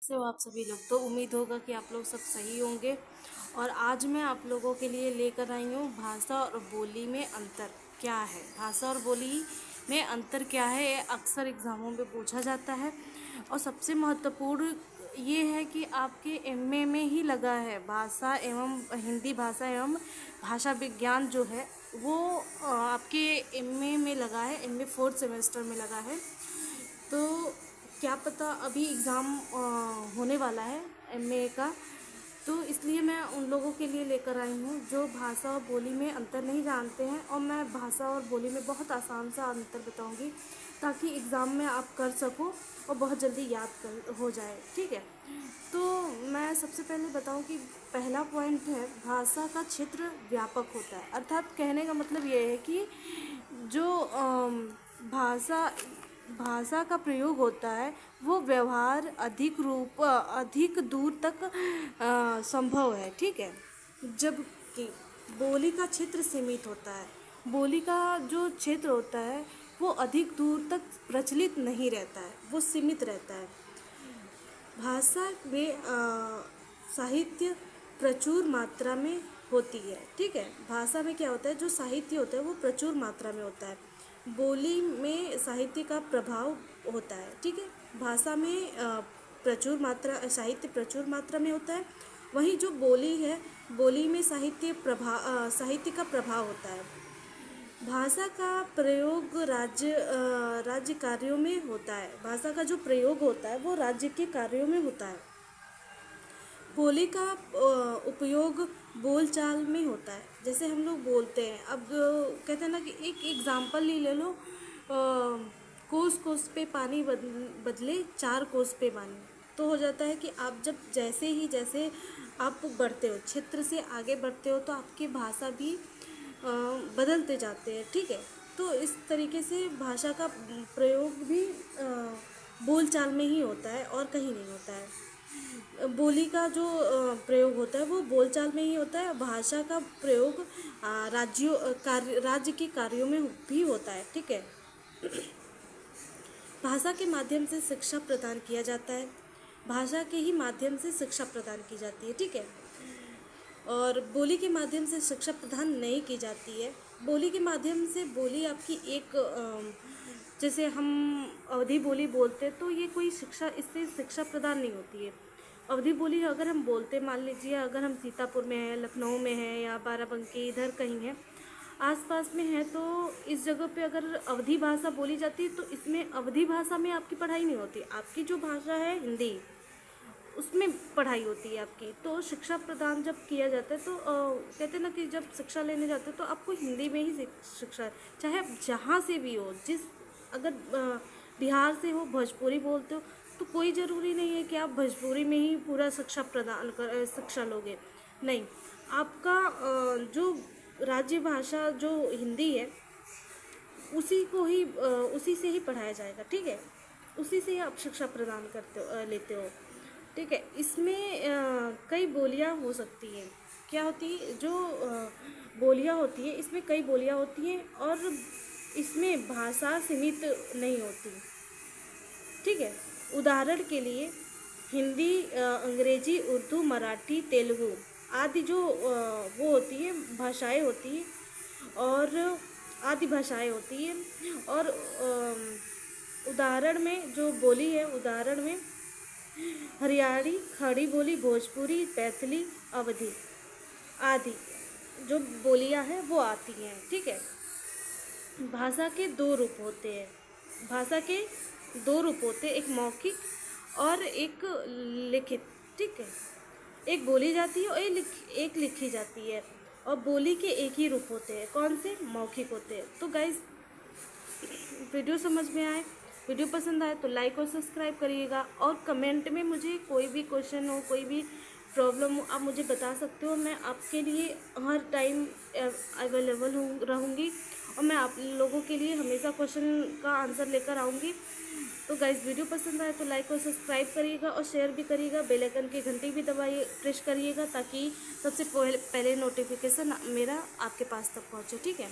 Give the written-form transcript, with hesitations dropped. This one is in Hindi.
कैसे हो आप सभी लोग। तो उम्मीद होगा कि आप लोग सब सही होंगे। और आज मैं आप लोगों के लिए लेकर आई हूँ भाषा और बोली में अंतर क्या है। भाषा और बोली में अंतर क्या है, ये अक्सर एग्ज़ामों में पूछा जाता है। और सबसे महत्वपूर्ण ये है कि आपके एमए में ही लगा है। भाषा एवं हिंदी भाषा एवं भाषा विज्ञान जो है वो आपके एमए में लगा है, एमए फोर्थ सेमेस्टर में लगा है। तो क्या पता अभी एग्ज़ाम होने वाला है एमए का, तो इसलिए मैं उन लोगों के लिए लेकर आई हूँ जो भाषा और बोली में अंतर नहीं जानते हैं। और मैं भाषा और बोली में बहुत आसान सा अंतर बताऊँगी ताकि एग्ज़ाम में आप कर सको और बहुत जल्दी याद कर हो जाए। ठीक है, तो मैं सबसे पहले बताऊँ कि पहला पॉइंट है, भाषा का क्षेत्र व्यापक होता है। अर्थात कहने का मतलब ये है कि जो भाषा भाषा का प्रयोग होता है वो व्यवहार अधिक दूर तक संभव है। ठीक है, जबकि बोली का क्षेत्र सीमित होता है। बोली का जो क्षेत्र होता है वो अधिक दूर तक प्रचलित नहीं रहता है, वो सीमित रहता है। भाषा में साहित्य प्रचुर मात्रा में होती है। ठीक है, भाषा में क्या होता है, जो साहित्य होता है वो प्रचुर मात्रा में होता है। बोली में साहित्य का प्रभाव होता है। ठीक है, भाषा में साहित्य प्रचुर मात्रा में होता है। वहीं जो बोली है, बोली में साहित्य का प्रभाव होता है। भाषा का प्रयोग राज्य कार्यों में होता है। भाषा का जो प्रयोग होता है वो राज्य के कार्यों में होता है। बोली का उपयोग बोलचाल में होता है। जैसे हम लोग बोलते हैं, अब कहते हैं ना कि एक एग्जाम्पल ही ले लो, कोस कोस पे पानी बदले 4 कोस पे पानी। तो हो जाता है कि आप जैसे आप बढ़ते हो, क्षेत्र से आगे बढ़ते हो, तो आपकी भाषा भी बदलते जाते हैं। ठीक है, तो इस तरीके से भाषा का प्रयोग भी बोलचाल में ही होता है और कहीं नहीं होता है। बोली का जो प्रयोग होता है वो बोलचाल में ही होता है। भाषा का प्रयोग राज्य के कार्यों में भी होता है। ठीक है, भाषा के माध्यम से शिक्षा प्रदान किया जाता है। भाषा के ही माध्यम से शिक्षा प्रदान की जाती है। ठीक है, और बोली के माध्यम से शिक्षा प्रदान नहीं की जाती है। बोली के माध्यम से बोली आपकी जैसे हम अवधि बोली बोलते हैं तो ये कोई शिक्षा, इससे शिक्षा प्रदान नहीं होती है। अवधि बोली अगर हम बोलते, मान लीजिए अगर हम सीतापुर में हैं, लखनऊ में हैं या बाराबंकी इधर कहीं हैं, आसपास में है, तो इस जगह पे अगर अवधि भाषा बोली जाती है तो इसमें अवधि भाषा में आपकी पढ़ाई नहीं होती। आपकी जो भाषा है हिंदी, उसमें पढ़ाई होती है आपकी। तो शिक्षा प्रदान जब किया जाता है तो कहते हैं ना कि जब शिक्षा लेने जाते हैं तो आपको हिंदी में ही शिक्षा, चाहे आप जहाँ से भी हो, अगर बिहार से हो, भोजपुरी बोलते हो, तो कोई ज़रूरी नहीं है कि आप भोजपुरी में ही पूरा शिक्षा लोगे। नहीं, आपका जो राज्य भाषा जो हिंदी है उसी से ही पढ़ाया जाएगा। ठीक है, उसी से ही आप शिक्षा प्रदान लेते हो। ठीक है, इसमें कई बोलियां हो सकती हैं। क्या होती है, जो बोलियां होती है, इसमें कई बोलियां होती हैं और इसमें भाषा सीमित नहीं होती। ठीक है, उदाहरण के लिए हिंदी, अंग्रेजी, उर्दू, मराठी, तेलुगु आदि जो वो होती है भाषाएं होती हैं, और आदि भाषाएं होती हैं। और उदाहरण में जो बोली है, उदाहरण में हरियाणी, खड़ी बोली, भोजपुरी, पैथली, अवधी आदि जो बोलियां हैं वो आती हैं। ठीक है, भाषा के दो रूप होते हैं। भाषा के दो रूप होते हैं, एक मौखिक और एक लिखित। ठीक है, एक बोली जाती है और एक लिखी जाती है। और बोली के एक ही रूप होते हैं, कौन से? मौखिक होते हैं। तो गाइस, वीडियो समझ में आए, वीडियो पसंद आए तो लाइक और सब्सक्राइब करिएगा। और कमेंट में मुझे कोई भी क्वेश्चन हो, कोई भी प्रॉब्लम हो, आप मुझे बता सकते हो। मैं आपके लिए हर टाइम अवेलेबल रहूँगी और मैं आप लोगों के लिए हमेशा क्वेश्चन का आंसर लेकर आऊँगी। तो गाइस, वीडियो पसंद आए तो लाइक और सब्सक्राइब करिएगा और शेयर भी करिएगा। बेल आइकन की घंटी भी दबाइए, प्रेस करिएगा ताकि सबसे पहले नोटिफिकेशन मेरा आपके पास तक पहुँचे। ठीक है।